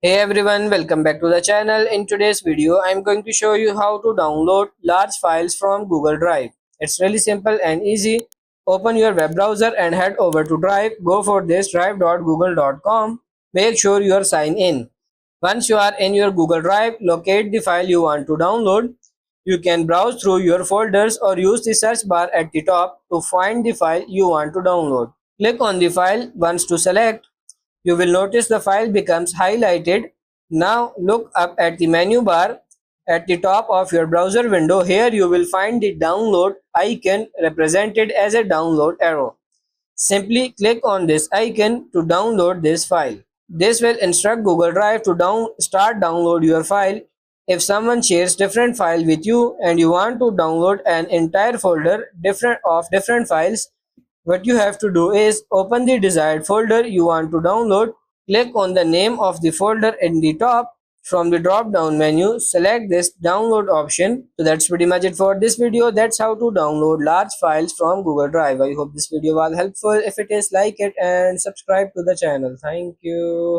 Hey everyone, welcome back to the channel. In today's video, I'm going to show you how to download large files from Google Drive. It's really simple and easy. Open your web browser and head over to Drive. Go for this drive.google.com. Make sure you are signed in. Once you are in your Google Drive, locate the file you want to download. You can browse through your folders or use the search bar at the top to find the file you want to download. Click on the file once to select. You will notice the file becomes highlighted. Now look up at the menu bar at the top of your browser window. Here you will find the download icon represented as a download arrow. Simply click on this icon to download this file. This will instruct Google Drive to start download your file. If someone shares different file with you and you want to download an entire folder different files, what you have to do is open the desired folder you want to download, click on the name of the folder in the top. From the drop down menu, select this download option. So that's pretty much it for this video. That's how to download large files from Google Drive. I hope this video was helpful. If it is, like it and subscribe to the channel. Thank you.